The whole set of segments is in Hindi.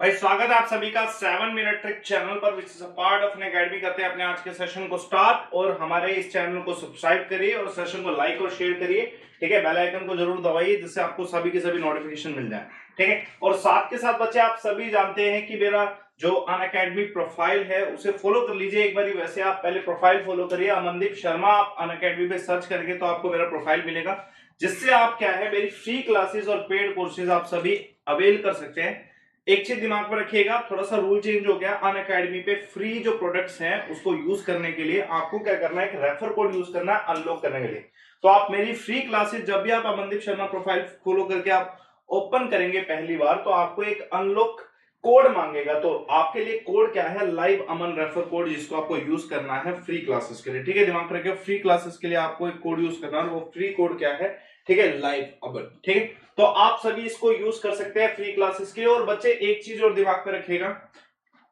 भाई स्वागत है आप सभी का 7 मिनट ट्रिक चैनल पर, which is a part of an academy. करते हैं अपने आज के सेशन को स्टार्ट, और हमारे इस चैनल को सब्सक्राइब करिए और सेशन को लाइक और शेयर करिए। ठीक है, बेल आइकन को जरूर दबाइए जिससे आपको सभी के सभी नोटिफिकेशन मिल जाए। ठीक है, और साथ के साथ बच्चे आप सभी जानते हैं कि मेरा जो अनअकैडमी प्रोफाइल है उसे फॉलो कर लीजिए एक बार। वैसे आप पहले प्रोफाइल फॉलो करिए, अमनदीप शर्मा आप अनअकैडमी पे सर्च करेंगे तो आपको मेरा प्रोफाइल मिलेगा, जिससे आप क्या है मेरी फ्री क्लासेस और पेड कोर्सेज आप सभी अवेल कर सकते हैं। एक चीज दिमाग में रखिएगा, थोड़ा सा रूल चेंज हो गया। अनअकैडमी पे फ्री जो प्रोडक्ट्स हैं उसको यूज करने के लिए आपको क्या करना है, एक रेफर कोड यूज करना है अनलॉक करने के लिए। तो आप मेरी फ्री क्लासेस जब भी आप अमनदीप शर्मा प्रोफाइल फॉलो करके आप ओपन करेंगे पहली बार, तो आपको एक अनलॉक कोड मांगेगा। तो आपके लिए कोड क्या है, लाइव अमन रेफर कोड, जिसको आपको यूज करना है फ्री क्लासेस के लिए। ठीक है, दिमाग रखिए, फ्री क्लासेस के लिए आपको एक कोड यूज करना है, वो फ्री कोड क्या है, ठीक है, लाइव अमन। ठीक है, तो आप सभी इसको यूज कर सकते हैं फ्री क्लासेस के लिए। और बच्चे एक चीज और दिमाग में रखिएगा,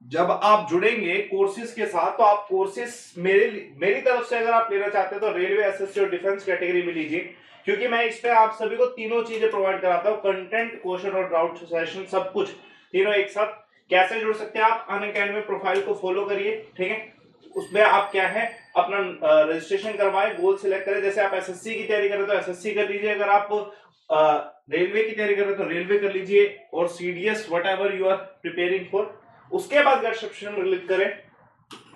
जब आप जुड़ेंगे कोर्सेज के साथ तो आप कोर्सेज मेरी तरफ से अगर आप लेना चाहते हैं तो रेलवे, एसएससी और डिफेंस कैटेगरी में लीजिए, क्योंकि मैं इस पे आप सभी को तीनों चीजें प्रोवाइड कराता हूँ, कंटेंट, क्वेश्चन और डाउट सेशन, सब कुछ तीनों एक साथ। कैसे जुड़ सकते हैं आप, अनअकैडमी प्रोफाइल को फॉलो करिए। ठीक है, उसमें आप क्या है अपना रजिस्ट्रेशन करवाए, गोल सिलेक्ट करें। जैसे आप एसएससी की तैयारी करें तो एसएससी कर लीजिए, अगर आप रेलवे की तैयारी करें तो रेलवे कर लीजिए, और CDS whatever you are preparing for. उसके बाद गेट सब्सक्रिप्शन क्लिक करें,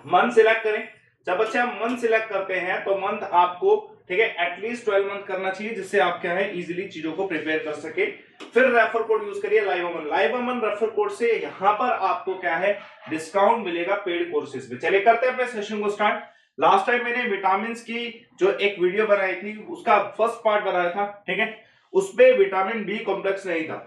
मंथ सिलेक्ट करें। जब बच्चे हम मंथ सिलेक्ट करते हैं तो मंथ आपको, ठीक है, एटलीस्ट 12 मंथ करना चाहिए, जिससे आप क्या है इजीली चीजों को प्रिपेयर कर सके। फिर रेफर कोड यूज करिए लाइव अमन। लाइव अमन रेफर कोड से यहां पर आपको क्या है डिस्काउंट मिलेगा पेड कोर्सेज में। चलिए करते हैं अपने सेशन को स्टार्ट। लास्ट टाइम मैंने विटामिन की जो एक वीडियो बनाई थी उसका फर्स्ट पार्ट बनाया था। ठीक है, उसमें विटामिन बी कॉम्प्लेक्स नहीं था।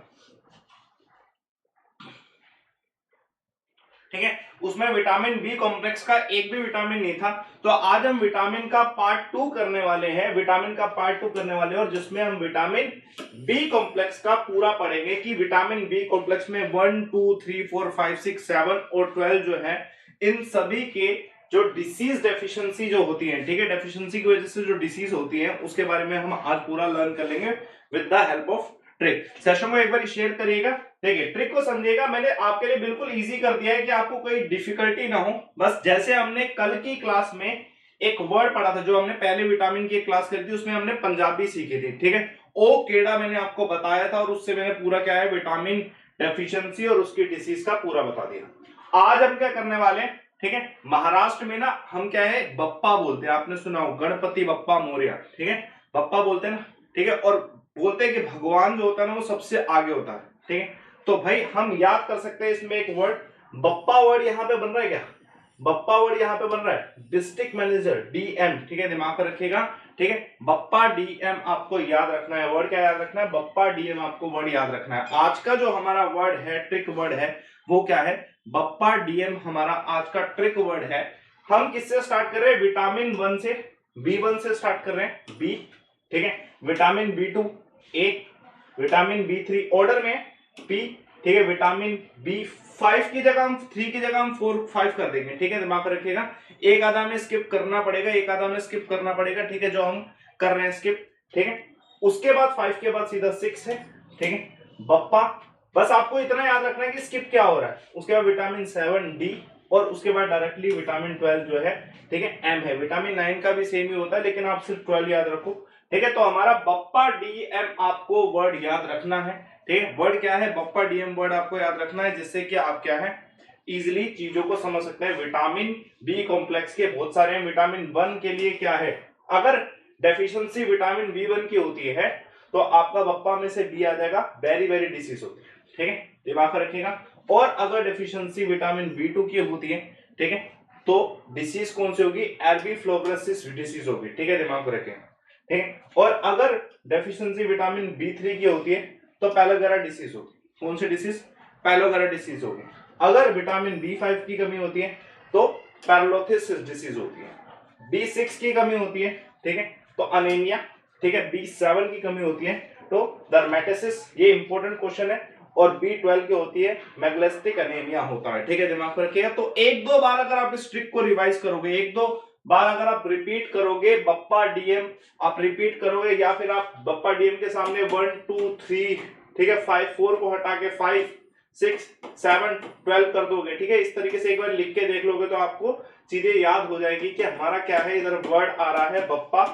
ठीक है, उसमें विटामिन बी कॉम्प्लेक्स का एक भी विटामिन नहीं था। तो आज हम विटामिन का पार्ट 2 करने वाले हैं, विटामिन का पार्ट 2 करने वाले हैं, और जिसमें हम विटामिन बी कॉम्प्लेक्स का पूरा पढ़ेंगे कि विटामिन बी कॉम्प्लेक्स में 1 2 3 4 5 6 7 और 12 जो है, इन सभी के जो डिसीज डेफिशिएंसी जो होती है, ठीक है, डेफिशिएंसी की वजह से जो डिसीज होती है उसके बारे में हम आज पूरा लर्न कर लेंगे with the help of trick. Session को एक बार शेयर करिएगा। देखिए, ट्रिक को समझिएगा, मैंने आपके लिए बिल्कुल इजी कर दिया है कि आपको कोई डिफिकल्टी ना हो। बस जैसे हमने कल की क्लास में एक वर्ड पढ़ा था, जो हमने पहले विटामिन की क्लास करी थी, उसमें हमने पंजाबी सीखी थी। ठीक है, ओ केड़ा मैंने आपको बताया था, और उससे मैंने पूरा क्या है विटामिन डेफिशिएंसी और उसकी डिसीज का पूरा बता दिया। आज हम क्या करने वाले हैं, ठीक है, महाराष्ट्र में ना हम क्या है बप्पा बोलते हैं, आपने सुना हो गणपति बप्पा मोरया। ठीक है, बप्पा बोलते हैं ना। ठीक है, और बोलते हैं कि भगवान जो होता है ना वो सबसे आगे होता है। ठीक है, तो भाई हम याद कर सकते हैं इसमें एक वर्ड बप्पा, वर्ड यहां पे बन रहा है क्या, बप्पा वर्ड यहां पे बन रहा है डिस्ट्रिक्ट मैनेजर, डीएम। ठीक है, दिमाग पर रखिएगा। ठीक है, बप्पा डीएम आपको याद रखना है। वर्ड क्या याद रखना है, बप्पा डीएम आपको वर्ड याद रखना है। आज का जो हमारा वर्ड है, ट्रिक वर्ड है, वो क्या है, बप्पा डीएम हमारा आज का ट्रिक वर्ड है। हम किससे स्टार्ट कर रहे हैं, विटामिन 1 से, बी1 से स्टार्ट कर रहे हैं, बी। ठीक है, विटामिन बी2 ए, विटामिन बी3 ऑर्डर में पी। ठीक है, विटामिन बी5 की जगह हम 3 की जगह हम 4 5 कर देंगे। ठीक है, दिमाग में रखिएगा, एक आधा में स्किप करना पड़ेगा, एक आधा में स्किप करना पड़ेगा। ठीक है, जो हम कर रहे हैं स्किप। ठीक है, उसके बाद 5 के बाद सीधा 6 है। ठीक है, बप्पा, बस आपको इतना याद रखना है कि स्किप क्या हो रहा है। उसके बाद विटामिन 7 डी, और उसके बाद डायरेक्टली विटामिन 12 जो है, ठीक है, एम है। विटामिन 9 का भी सेम ही होता है, लेकिन आप सिर्फ 12 याद रखो। ठीक है, तो हमारा बप्पा डीएम आपको वर्ड याद रखना है। ठीक है, वर्ड क्या है, बप्पा डीएम वर्ड आपको याद रखना है, जिससे कि आप क्या है इजिली चीजों को समझ सकते हैं। विटामिन बी कॉम्प्लेक्स के बहुत सारे हैं। विटामिन 1 के लिए क्या है, अगर डेफिशिएंसी विटामिन बी1 की होती है तो आपका बप्पा में से बी आ जाएगा, वेरी वेरी डिसीज होती है। ठीक है, दिमाग में रखिएगा। और अगर डेफिशिएंसी विटामिन बी2 की होती है, ठीक है, तो डिसीज कौन सी होगी, एल्बीफ्लोरोसिस डिसीज होगी। ठीक है, दिमाग में रखें। ठीक है, और अगर डेफिशिएंसी विटामिन बी3 की होती है तो पैलोगेरा डिसीज होगी। कौन सी डिसीज, पैलोगेरा डिसीज होगी। अगर विटामिन बी5 की कमी होती है तो पैरालिसिस डिसीज होती है। बी6 की कमी होती है, ठीक है, तो अनीमिया। ठीक है, बी7 की कमी होती है तो डर्मेटोसिस, ये इंपॉर्टेंट क्वेश्चन है। और बी12 की होती है मैग्नेस्टिक अनीमिया होता है। ठीक है, दिमाग में रखिएगा। तो एक दो बार अगर आप इस ट्रिक को रिवाइज करोगे, एक दो बार अगर आप रिपीट करोगे बप्पा डीएम, आप रिपीट करोगे, या फिर आप बप्पा डीएम के सामने 1 2 3, ठीक है, 5 4 को हटा के 5 6, 7, 12 कर दोगे, ठीक है। इस तरीके से एक बार लिख के देख लोगे तो आपको चीजें याद हो जाएगी कि हमारा क्या है। इधर वर्ड आ रहा है बप्पा,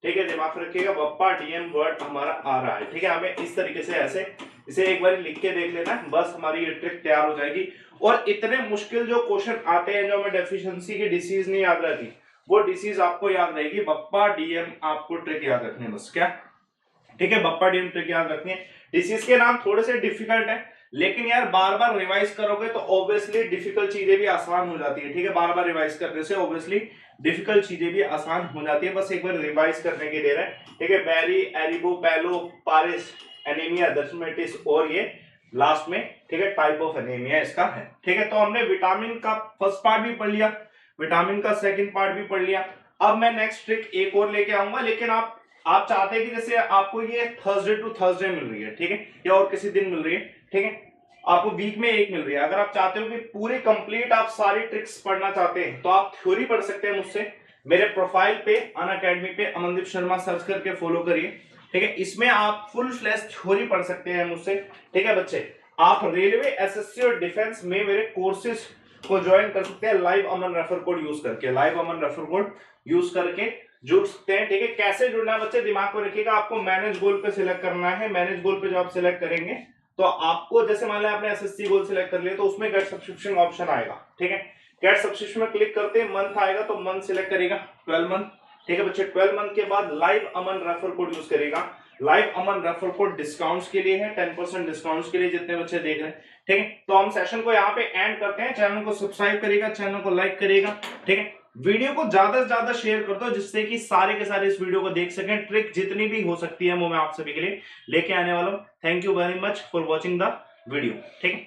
ठीक है, दिमाग में रखिएगा, बप्पा डीएम वर्ड हमारा आ रहा है, ठीक है। हमें इस तरीके से ऐसे इसे एक बार लिख के देख लेना, बस हमारी ये ट्रिक तैयार हो जाएगी। और इतने मुश्किल जो क्वेश्चन आते हैं, जो हमें डेफिशिएंसी की डिसीज नहीं याद रहती, वो डिसीज आपको याद रहेगी। बप्पा डीएम आपको ट्रिक याद रखनी है बस, क्या, ठीक है। बप्पा डीएम ट्रिक याद रखनी है। डिसीज के नाम थोड़े से डिफिकल्ट है, लेकिन यार बार बार रिवाइज करोगे तो ऑब्वियसली डिफिकल्ट चीजें भी आसान हो जाती है, ठीक है। बार बार रिवाइज करने से ऑब्वियसली डिफिकल्ट चीजें भी आसान हो जाती है, बस एक बार रिवाइज करने की देर है, ठीक है। बैरी, एरिबो, पैलो, पारिस, एनीमिया, दर्शमेटिस और ये लास्ट में, ठीक है, टाइप ऑफ एनीमिया इसका है, ठीक है। तो हमने विटामिन का फर्स्ट पार्ट भी पढ़ लिया, विटामिन का सेकंड पार्ट भी पढ़ लिया। अब मैं नेक्स्ट ट्रिक एक और लेके आऊंगा, लेकिन आप चाहते हैं कि जैसे आपको ये थर्सडे टू थर्सडे मिल रही है, ठीक है, या और किसी दिन मिल रही है, ठीक है, आपको वीक में एक मिल रही है। अगर आप चाहते हो कि पूरी कंप्लीट आप सारी ट्रिक्स पढ़ना चाहते हैं तो आप थ्योरी पढ़ सकते हैं मुझसे। मेरे प्रोफाइल पे अनअकैडमी पे अमनदीप शर्मा सर्च करके फॉलो करिए, ठीक है। इसमें आप फुल फ्लैश थ्योरी पढ़ सकते हैं मुझसे, ठीक है बच्चे। आप रेलवे, एसएससी और डिफेंस में मेरे कोर्सेज को ज्वाइन कर सकते हैं लाइव अमन रेफर कोड यूज करके, लाइव अमन रेफर कोड यूज करके जुड़ सकते हैं, ठीक है। कैसे जुड़ना है बच्चे, दिमाग में रखिएगा, आपको मैनेज गोल पे सिलेक्ट करना है। मैनेज गोल पे जो आप सिलेक्ट करेंगे तो आपको, जैसे मान लिया आपने एसएससी गोल सिलेक्ट कर लिया, तो उसमें गेट सब्सक्रिप्शन ऑप्शन आएगा, ठीक है। गेट सब्सक्रिप्शन में क्लिक करते हैं, मंथ आएगा तो मंथ सिलेक्ट करेगा 12 मंथ, ठीक है बच्चे। 12 मंथ के बाद लाइव अमन रेफर कोड यूज करेगा। लाइव अमन रेफर कोड डिस्काउंट्स के लिए है, 10% डिस्काउंट्स के लिए, जितने बच्चे देख रहे हैं, ठीक है। तो हम सेशन को यहाँ पे एंड करते हैं। चैनल को सब्सक्राइब करिएगा, चैनल को लाइक करिएगा, ठीक है। वीडियो को ज्यादा से ज्यादा शेयर कर दो, जिससे कि सारे के सारे इस वीडियो को देख सकें। ट्रिक जितनी भी हो सकती है वो मैं आप सभी के लिए लेके आने वाला हूं। Thank you very much for watching the video, ठीक है।